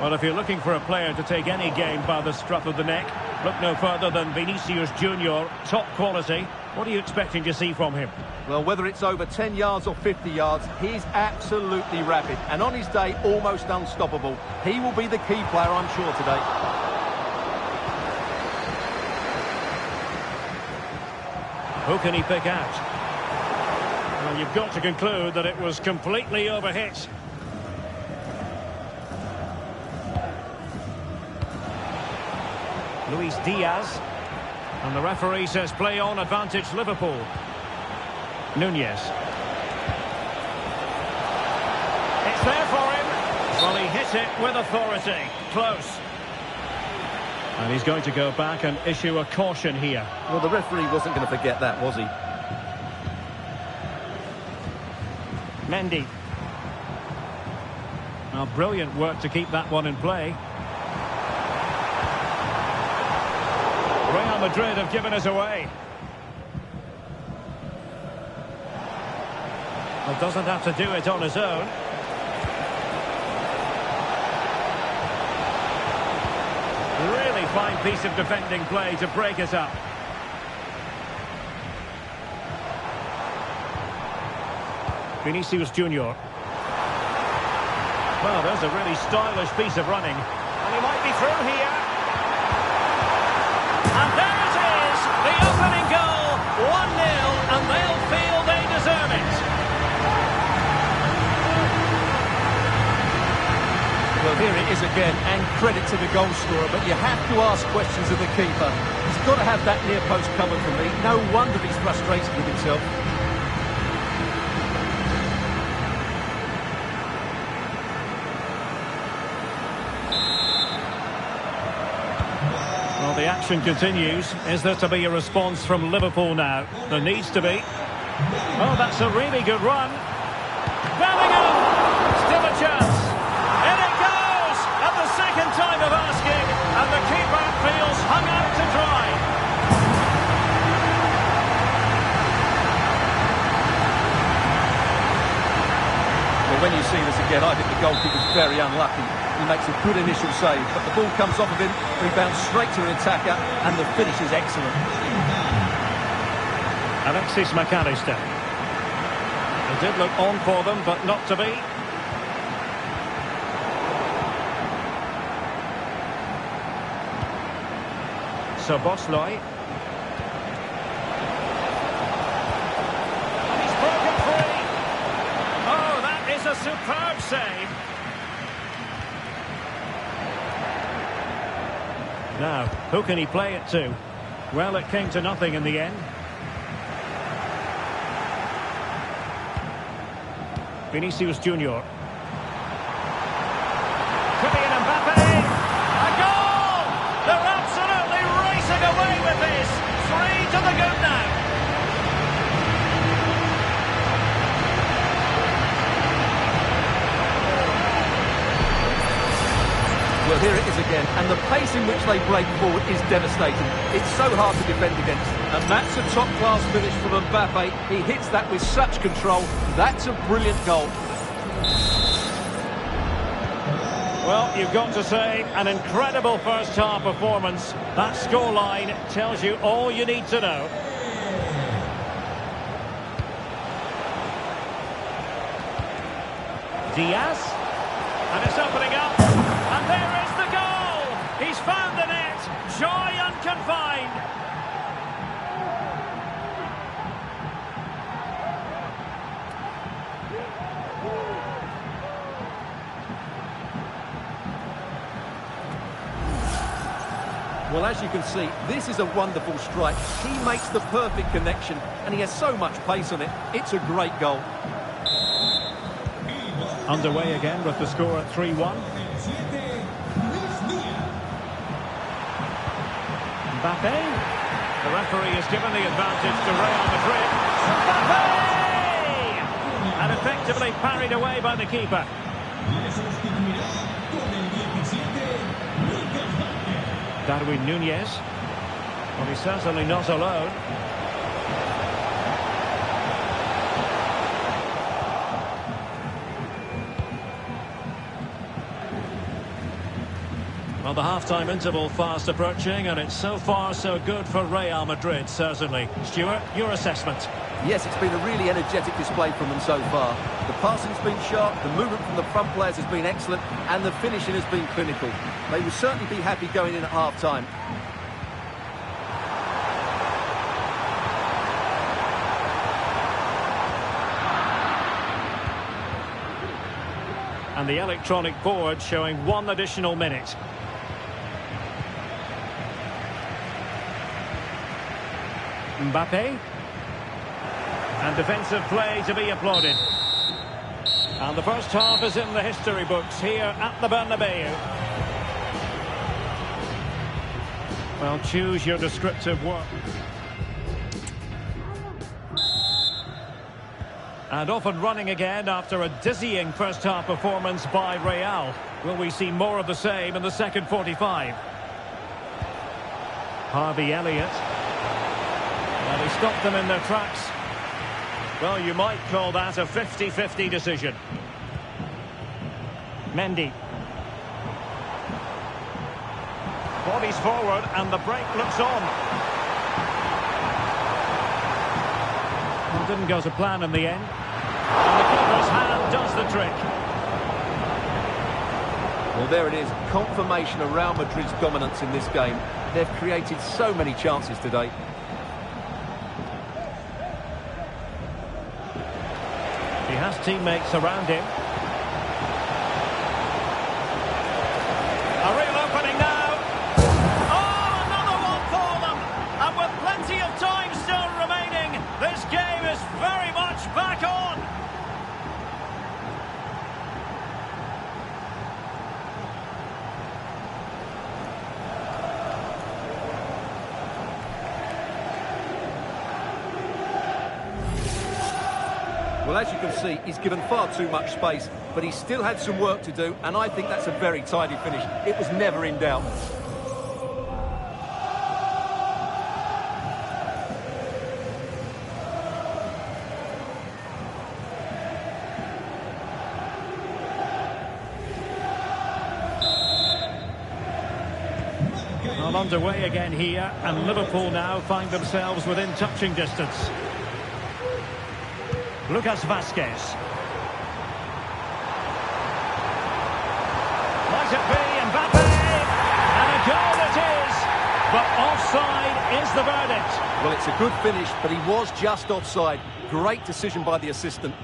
Well, if you're looking for a player to take any game by the scruff of the neck, look no further than Vinicius Junior, top quality. What are you expecting to see from him? Well, whether it's over 10 yards or 50 yards, he's absolutely rapid. And on his day, almost unstoppable. He will be the key player, I'm sure, today. Who can he pick out? Well, you've got to conclude that it was completely overhit. Luis Diaz. And the referee says play on, advantage Liverpool. Nunez. It's there for him. Well, he hit it with authority. Close. And he's going to go back and issue a caution here. Well, the referee wasn't going to forget that, was he? Mendy. Now, brilliant work to keep that one in play. Real Madrid have given us away. Well, doesn't have to do it on his own. Really fine piece of defending play to break us up. Vinicius Junior. Well, there's a really stylish piece of running. And he might be through here. And there it is, the opening goal, 1-0, and they'll feel they deserve it. Well, here it is again, and credit to the goal scorer, but you have to ask questions of the keeper. He's got to have that near post covered for me. No wonder he's frustrated with himself. Well, the action continues. Is there to be a response from Liverpool now? There needs to be. Oh, that's a really good run. Bellingham! Still a chance. In it goes! At the second time of asking, and the keeper feels hung out to dry. Well, when you see this again, I think the goalkeeper's very unlucky. He makes a good initial save, but the ball comes off of him, rebounds straight to the attacker, and the finish is excellent. Alexis McAllister. It did look on for them, but not to be. Szoboszlai. And he's broken free. Oh, that is a superb save. Now, who can he play it to? Well, it came to nothing in the end. Vinicius Junior. Kylian Mbappe! A goal! They're absolutely racing away with this! 3 to the good now. Well, here it is again, and the pace in which they break forward is devastating. It's so hard to defend against. And that's a top-class finish from Mbappe. He hits that with such control. That's a brilliant goal. Well, you've got to say, an incredible first-half performance. That scoreline tells you all you need to know. Diaz. And it's opening up. And there is the goal! He's found the net! Joy unconfined! Well, as you can see, this is a wonderful strike. He makes the perfect connection, and he has so much pace on it. It's a great goal. Underway again with the score at 3-1. Mbappe. The referee has given the advantage to Real Madrid. Mbappe! And effectively parried away by the keeper. Darwin Nunez. Well, he's certainly not alone. Well, the half-time interval fast approaching, and it's so far so good for Real Madrid, certainly. Stuart, your assessment? Yes, it's been a really energetic display from them so far. The passing's been sharp, the movement from the front players has been excellent, and the finishing has been clinical. They will certainly be happy going in at half-time. And the electronic board showing 1 additional minute. Mbappe. And defensive play to be applauded. And the first half is in the history books here at the Bernabeu. Well, choose your descriptive word. And off and running again after a dizzying first-half performance by Real. Will we see more of the same in the second 45? Harvey Elliott. Well, he stopped them in their tracks. Well, you might call that a 50-50 decision. Mendy. Bodies forward and the break looks on. Well, didn't go to plan in the end. And the keeper's hand does the trick. Well, there it is. Confirmation of Real Madrid's dominance in this game. They've created so many chances today. He has teammates around him. A real opening now. Oh, another one for them. And with plenty of time still remaining, this game is very much back on. Well, as you can see, he's given far too much space, but he still had some work to do, and I think that's a very tidy finish. It was never in doubt. Well, underway again here, and Liverpool now find themselves within touching distance. Lucas Vazquez. Might it be Mbappe? And a goal it is! But offside is the verdict. Well, it's a good finish, but he was just offside. Great decision by the assistant.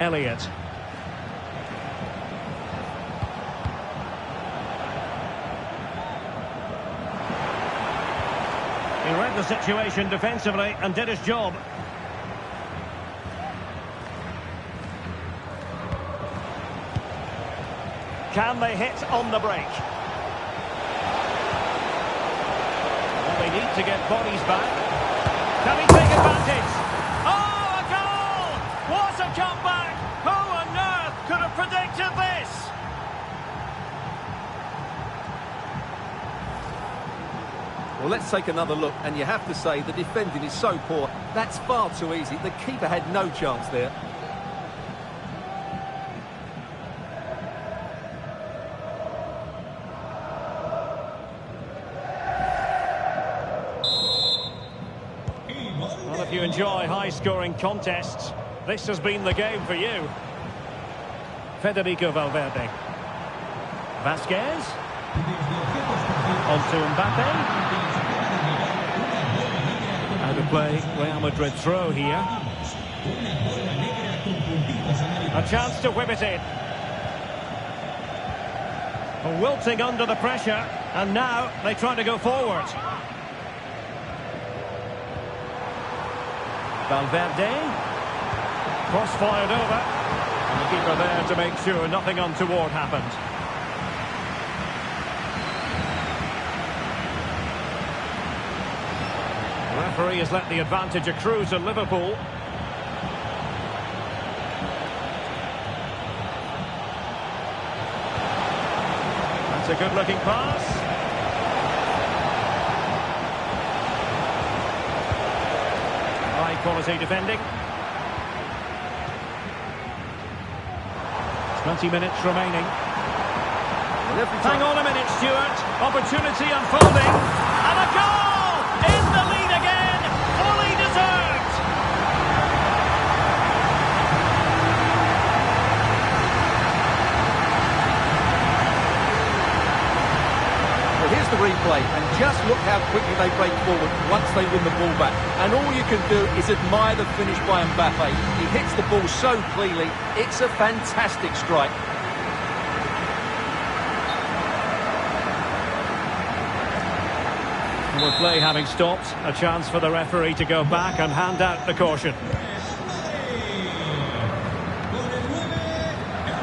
Elliott. He read the situation defensively and did his job. Can they hit on the break? Well, they need to get bodies back. Can he take advantage? Oh, a goal! What a comeback! Who on earth could have predicted this? Well, let's take another look, and you have to say the defending is so poor. That's far too easy. The keeper had no chance there. Well, if you enjoy high-scoring contests, this has been the game for you. Federico Valverde. Vazquez. On to Mbappe. Out of play, Real Madrid throw here. A chance to whip it in. Wilting under the pressure, and now they try to go forward. Valverde. Cross fired over. And the keeper there to make sure nothing untoward happened. The referee has let the advantage accrue to Liverpool. That's a good-looking pass. High-quality defending. 20 minutes remaining. Hang on a minute, Stuart. Opportunity unfolding. And a goal! In the lead again! Fully deserved! Well, here's the replay, and just look how quickly they break forward once they win the ball back. And all you can do is admire the finish by Mbappe. He hits the ball so cleanly. It's a fantastic strike. With play having stopped, a chance for the referee to go back and hand out the caution.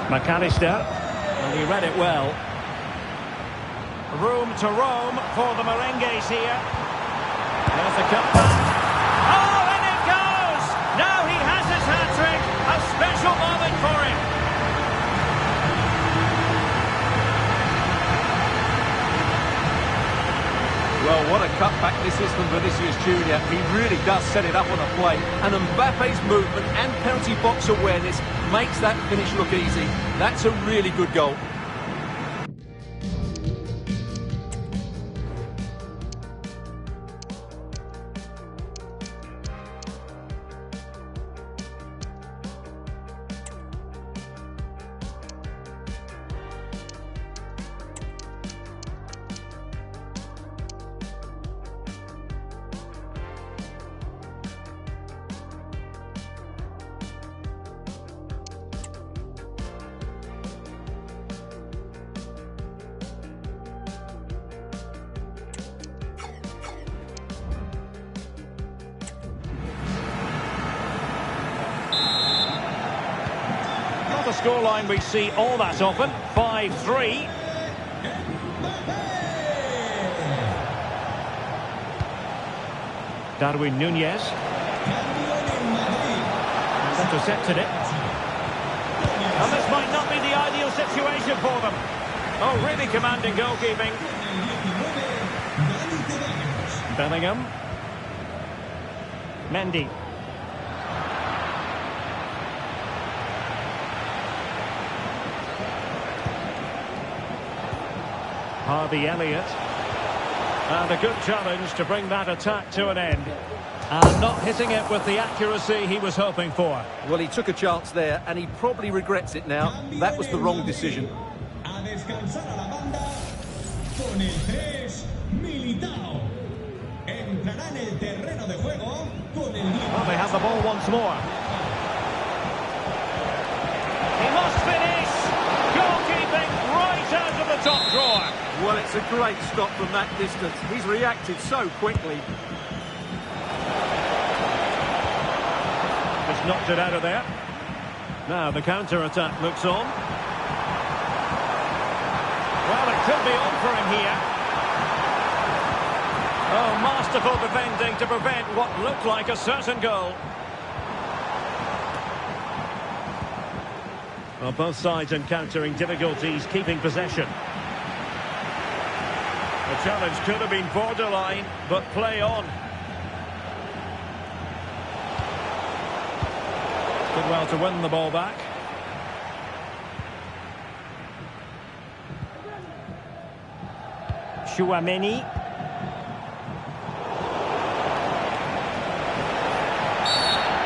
McAllister, and he read it well. Room to roam for the merengues here. There's the cutback. Oh, and it goes! Now he has his hat-trick. A special moment for him. Well, what a cutback this is from Vinicius Junior. He really does set it up on a play. And Mbappe's movement and penalty box awareness makes that finish look easy. That's a really good goal. The scoreline we see all that often, 5-3. Darwin Núñez. He's intercepted it. And this might not be the ideal situation for them. Oh, really commanding goalkeeping. Bellingham. Mendy. Harvey Elliott. And a good challenge to bring that attack to an end. And not hitting it with the accuracy he was hoping for. Well, he took a chance there, and he probably regrets it now. That was the wrong decision. A descansar a la banda con el 3, Militao. Entrará en el terreno de juego con el 10. Well, they have the ball once more. He must finish. Goalkeeping right out of the top drawer. Well, it's a great stop from that distance. He's reacted so quickly. Just knocked it out of there. Now the counter-attack looks on. Well, it could be on for him here. Oh, masterful defending to prevent what looked like a certain goal. Well, both sides encountering difficulties keeping possession. The challenge could have been borderline, but play on. Did well to win the ball back. Chouameni.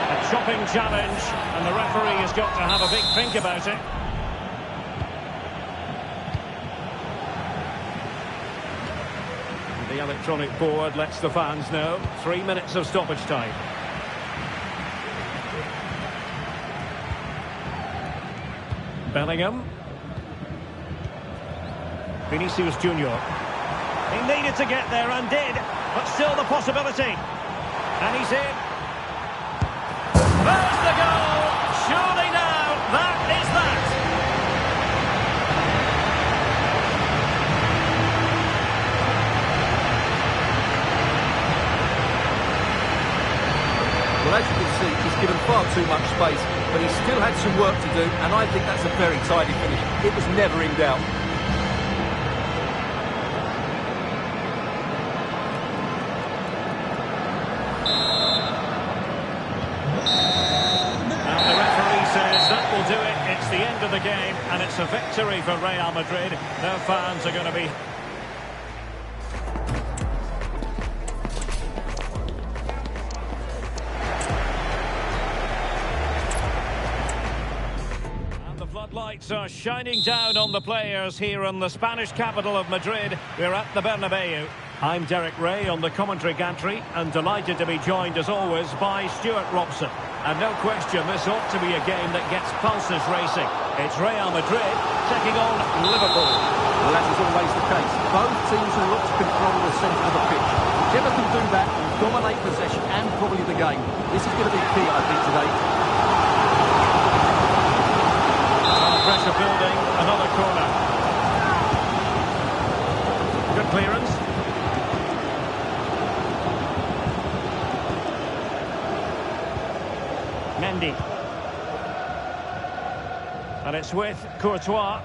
A chopping challenge, and the referee has got to have a big think about it. The electronic board lets the fans know. 3 minutes of stoppage time. Bellingham. Vinicius Junior. He needed to get there and did, but still the possibility. And he's in. There's the goal! Surely now, that is that! Well, as you can see, he's given far too much space, but he still had some work to do, and I think that's a very tidy finish. It was never in doubt. game, and it's a victory for Real Madrid. Their fans are going to be... Lights are shining down on the players here in the Spanish capital of Madrid. We're at the Bernabeu. I'm Derek Ray on the commentary gantry and delighted to be joined as always by Stuart Robson. And no question, this ought to be a game that gets pulses racing. It's Real Madrid taking on Liverpool. Well, that is always the case. Both teams will look to control the centre of the pitch. Whichever can do that will dominate possession and probably the game. This is going to be key, I think, today. Pressure building, another corner. Good clearance. Mendy. And it's with Courtois.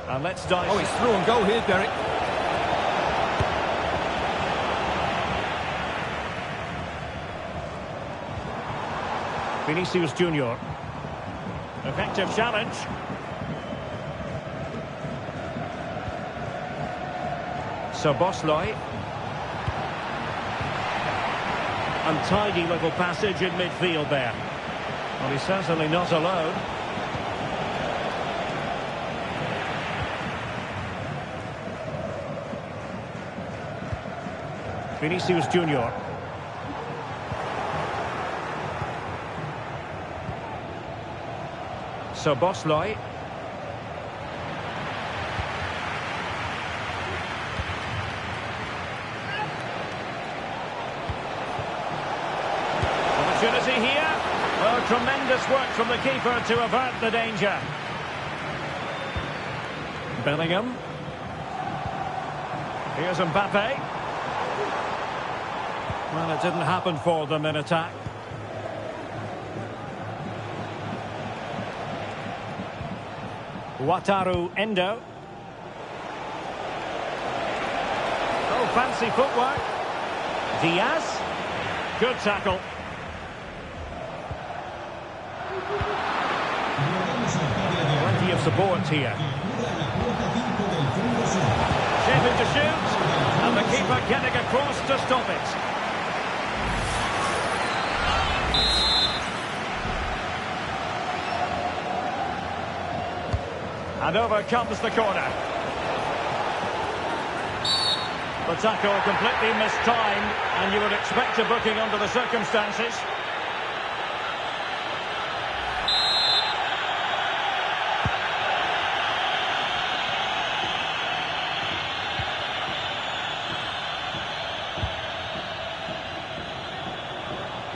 And let's dive. Oh, he's through on goal here, Derek. Vinicius Junior. Effective challenge. Szoboszlai. Untidy little passage in midfield there. Well, he's certainly not alone. Vinicius Junior. Szoboszlai. Opportunity here. Well, tremendous work from the keeper to avert the danger. Bellingham. Here's Mbappe. Well, it didn't happen for them in attack. Wataru Endo. Oh, fancy footwork. Diaz. Good tackle. Plenty of support here. Shaping to shoot. And the keeper getting across to stop it. And over comes the corner. The tackle completely mistimed, and you would expect a booking under the circumstances.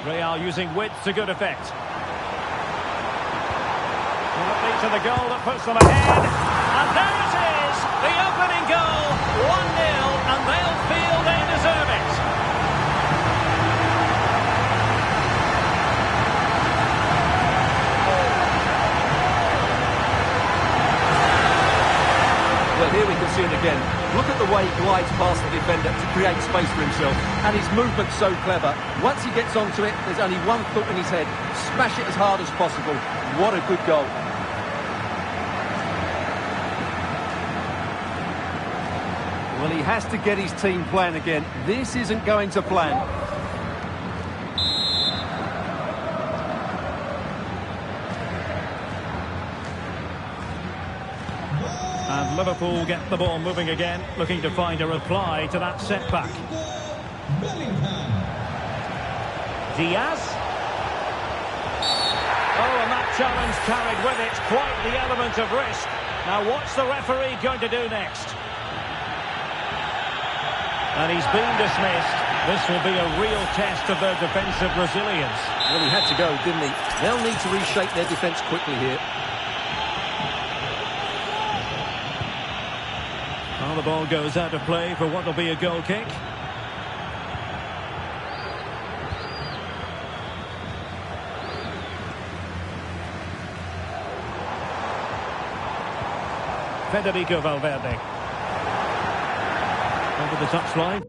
Real using width to good effect. To the goal that puts them ahead, and there it is, the opening goal, 1-0, and they'll feel they deserve it. Well, here we can see it again. Look at the way he glides past the defender to create space for himself, and his movement's so clever. Once he gets onto it, there's only one thought in his head: smash it as hard as possible. What a good goal. Well, he has to get his team playing again. This isn't going to plan. And Liverpool get the ball moving again, looking to find a reply to that setback. Diaz. Oh, and that challenge carried with it quite the element of risk. Now, what's the referee going to do next? And he's been dismissed. This will be a real test of their defensive resilience. Well, he had to go, didn't he? They'll need to reshape their defence quickly here. Well, the ball goes out of play for what will be a goal kick. Federico Valverde. Over the touchline.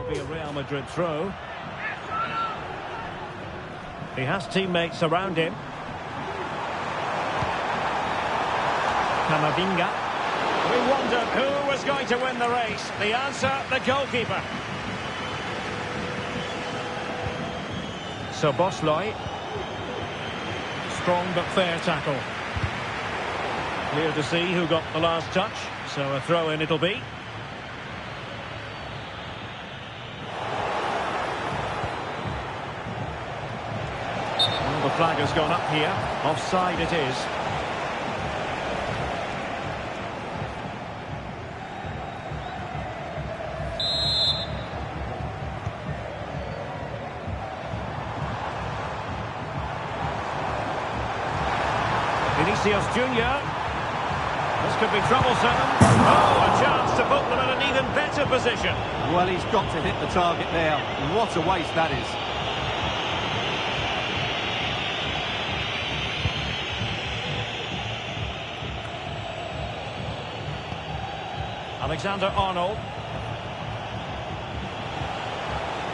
Could be a Real Madrid throw. He has teammates around him. Camavinga. We wondered who was going to win the race. The answer, the goalkeeper. So Bosley. Strong but fair tackle. Clear to see who got the last touch. So a throw in it'll be. Well, the flag has gone up here. Offside it is. Vinicius Junior. This could be troublesome. Oh, a chance to put them in an even better position. Well, he's got to hit the target there. What a waste that is. Alexander-Arnold.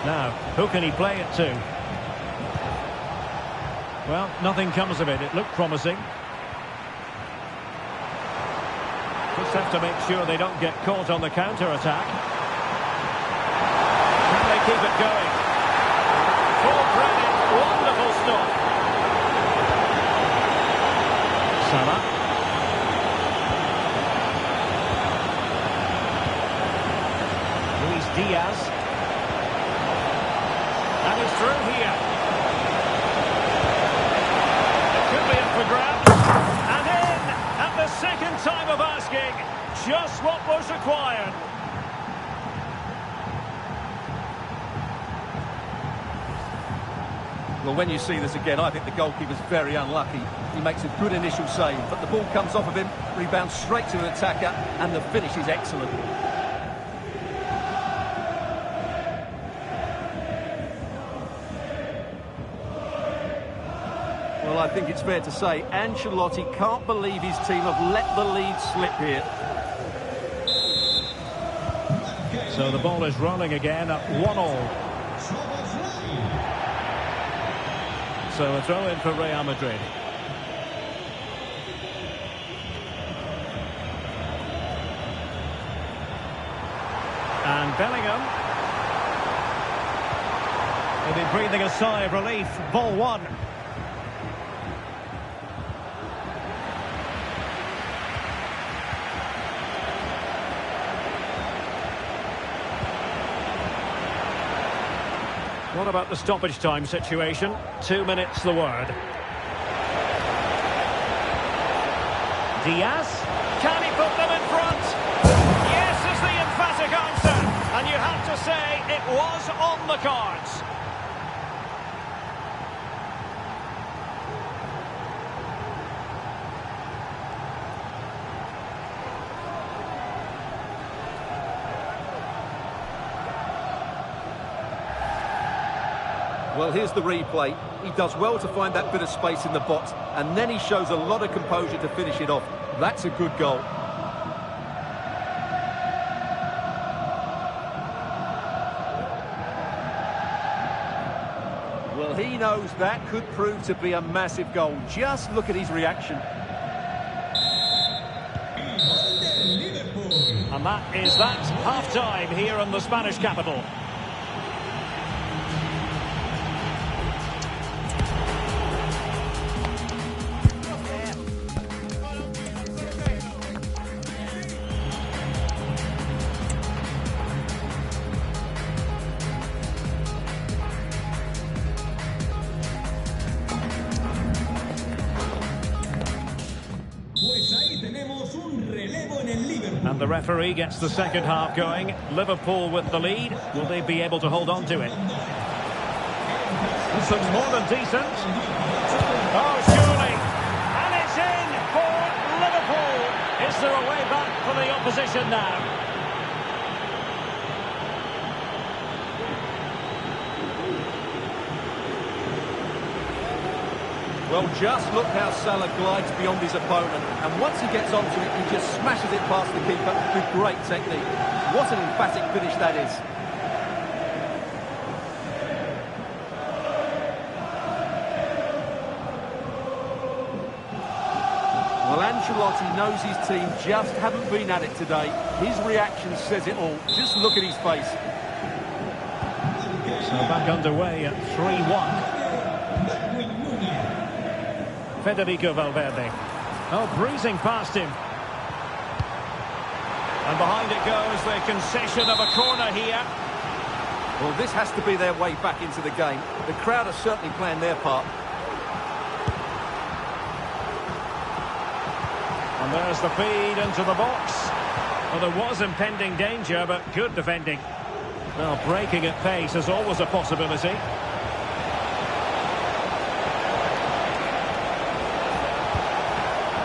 Now, who can he play it to? Well, nothing comes of it. It looked promising. Just have to make sure they don't get caught on the counter-attack. Can they keep it going? Full credit, wonderful stop. Salah. Luis Diaz. And he's through here. It could be up for grabs. And in at the second time of asking. Just what was required. Well, when you see this again, I think the goalkeeper's very unlucky. He makes a good initial save, but the ball comes off of him, rebounds straight to an attacker, and the finish is excellent. Well, I think it's fair to say Ancelotti can't believe his team have let the lead slip here. So the ball is rolling again at 1-1. So a throw in for Real Madrid. And Bellingham. They'll be breathing a sigh of relief. Ball one. What about the stoppage time situation? 2 minutes the word. Diaz. Can he put them in front? Yes is the emphatic answer. And you have to say it was on the cards. Well, here's the replay. He does well to find that bit of space in the box, and then he shows a lot of composure to finish it off. That's a good goal. Well, he knows that could prove to be a massive goal. Just look at his reaction. And that is half-time here in the Spanish capital. And the referee gets the second half going. Liverpool with the lead. Will they be able to hold on to it? This looks more than decent. Oh, surely. And it's in for Liverpool. Is there a way back for the opposition now? Well, just look how Salah glides beyond his opponent, and once he gets onto it, he just smashes it past the keeper with great technique. What an emphatic finish that is. Well, Ancelotti knows his team just haven't been at it today. His reaction says it all. Just look at his face. So back underway at 3-1. Federico Valverde. Oh, breezing past him. And behind it goes the concession of a corner here. Well, this has to be their way back into the game. The crowd are certainly playing their part. And there's the feed into the box. Well, there was impending danger, but good defending. Well, breaking at pace is always a possibility.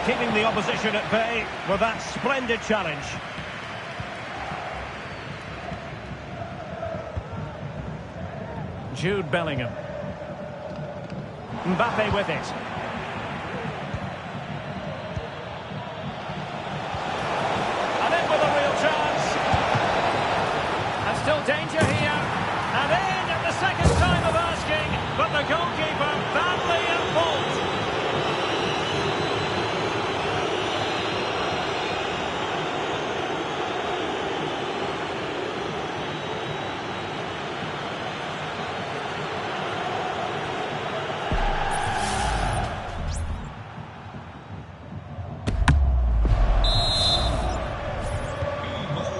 Keeping the opposition at bay with that splendid challenge. Jude Bellingham. Mbappe with it. And in with a real chance. And still danger here. And in at the second time of asking. But the goalkeeper badly at fault.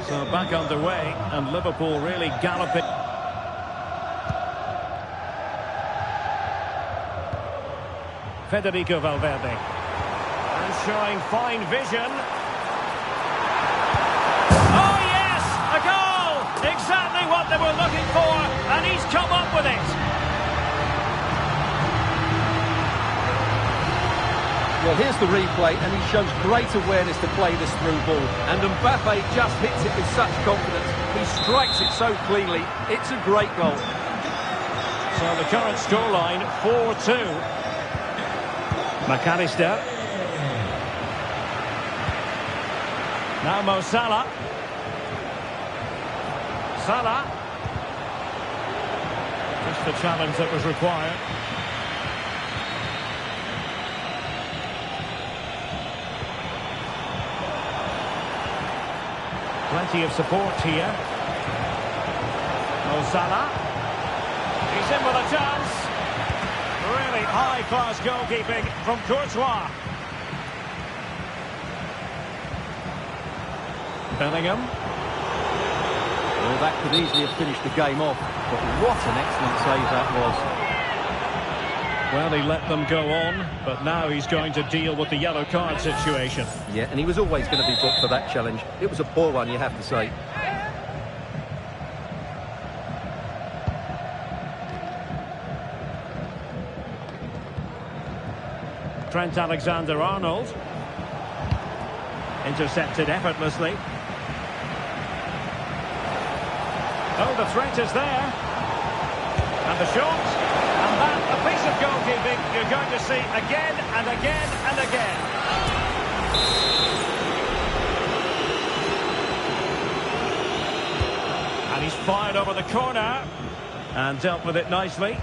So back underway, and Liverpool really galloping. Federico Valverde. And showing fine vision. Oh yes! A goal! Exactly what they were looking for, and he's come up with it. Well, here's the replay, and he shows great awareness to play this through ball. And Mbappe just hits it with such confidence. He strikes it so cleanly. It's a great goal. So the current scoreline, 4-2. McAllister. Now Mo Salah. Salah. Just the challenge that was required. Plenty of support here. Mo Salah. He's in with a chance. Really high-class goalkeeping from Courtois. Bellingham. Well, that could easily have finished the game off. But what an excellent save that was. Well, he let them go on, but now he's going to deal with the yellow card situation. Yeah, and he was always going to be booked for that challenge. It was a poor one, you have to say. Trent Alexander-Arnold. Intercepted effortlessly. Oh, the threat is there. And the shot. And that, a piece of goalkeeping you're going to see again and again and again. And he's fired over the corner and dealt with it nicely. And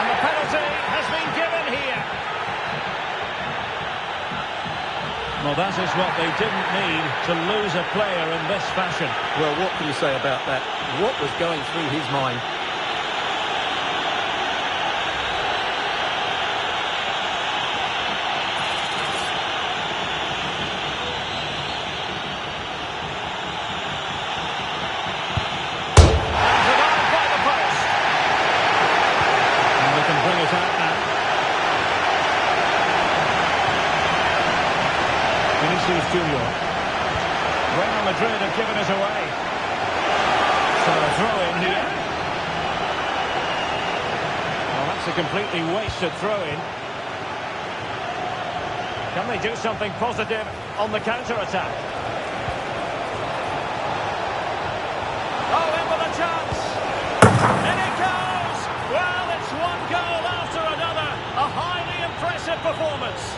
the penalty has been given here. Well, that is what they didn't need, to lose a player in this fashion. Well, what can you say about that? What was going through his mind? And survived by the post. And they can bring it out now. Vinicius Junior. Real Madrid have given us away. So a throw in here. Well, that's a completely wasted throw in. Can they do something positive on the counter-attack? Oh, in with a chance. In it goes. Well, it's one goal after another. A highly impressive performance.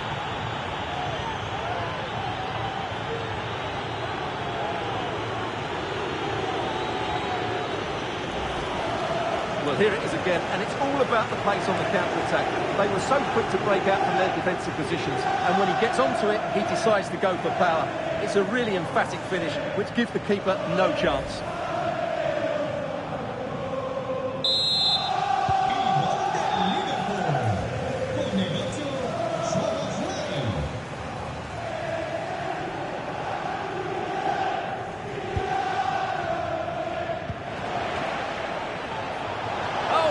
Well, here it is again, and it's all about the pace on the counter-attack. They were so quick to break out from their defensive positions, and when he gets onto it, he decides to go for power. It's a really emphatic finish, which gives the keeper no chance.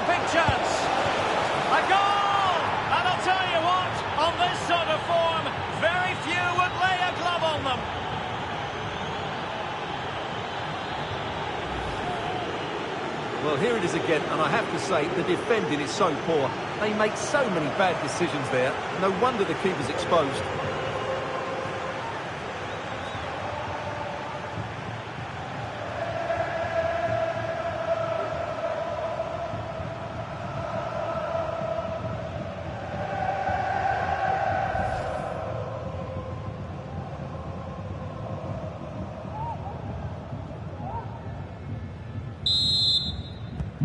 Big chance. A goal! And I'll tell you what, on this sort of form, very few would lay a glove on them. Well, here it is again, and I have to say, the defending is so poor. They make so many bad decisions there. No wonder the keeper's exposed.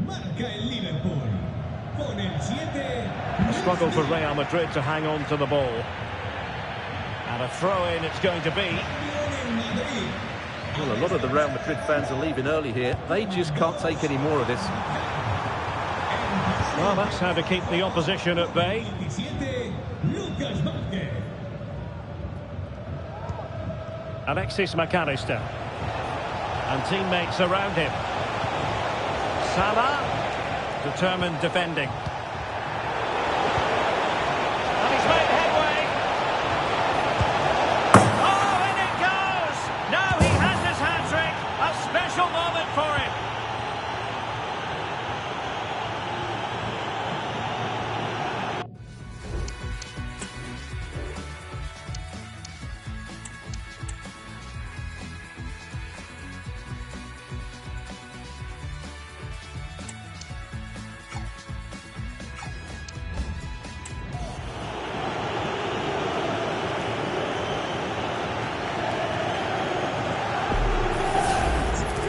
Marca el Liverpool. Con el 7. A struggle for Real Madrid to hang on to the ball. And a throw-in it's going to be. Well, a lot of the Real Madrid fans are leaving early here. They just can't take any more of this. Well, that's how to keep the opposition at bay. Alexis McAllister. And teammates around him. Salah, determined defending. And he's made headway. Oh, in it goes! Now he has his hat-trick. A special moment for him.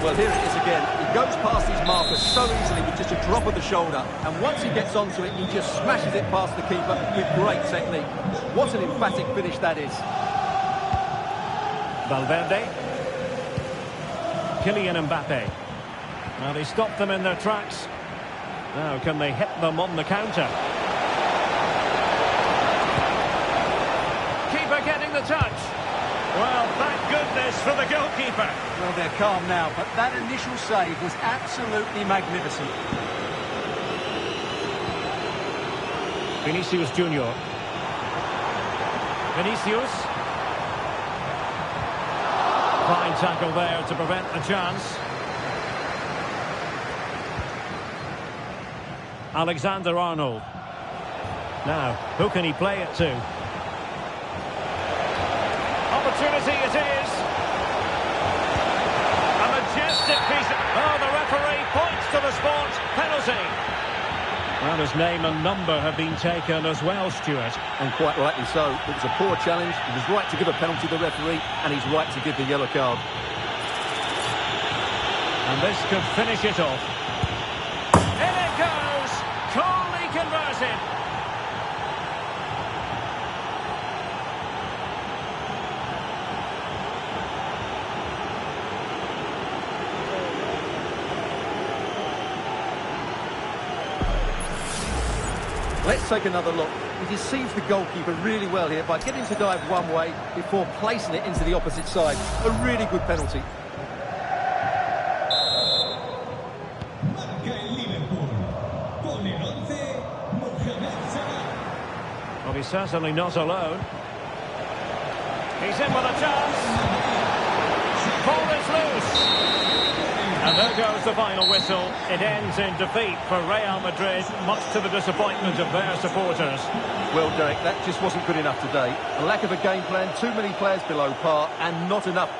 Well, here it is again. He goes past his marker so easily with just a drop of the shoulder, and once he gets onto it, he just smashes it past the keeper with great technique. What an emphatic finish that is. Valverde. Kylian Mbappe. Well, he stopped them in their tracks. Now, can they hit them on the counter? Keeper getting the touch. Well, thank goodness for the goalkeeper. Well, they're calm now, but that initial save was absolutely magnificent. Vinicius Junior. Vinicius. Fine tackle there to prevent the chance. Alexander-Arnold. Now, who can he play it to? Opportunity it is. A majestic piece of... Oh, the referee points to the spot. Penalty. Well, his name and number have been taken as well, Stuart. And quite rightly so. It was a poor challenge. He was right to give a penalty to the referee, and he's right to give the yellow card. And this could finish it off. In it goes. Coolly converted. Let's take another look. He deceives the goalkeeper really well here by getting to dive one way before placing it into the opposite side. A really good penalty. Well, he's certainly not alone. He's in with a chance. Ball is loose. And there goes the final whistle. It ends in defeat for Real Madrid, much to the disappointment of their supporters. Well, Derek, that just wasn't good enough today. A lack of a game plan, too many players below par, and not enough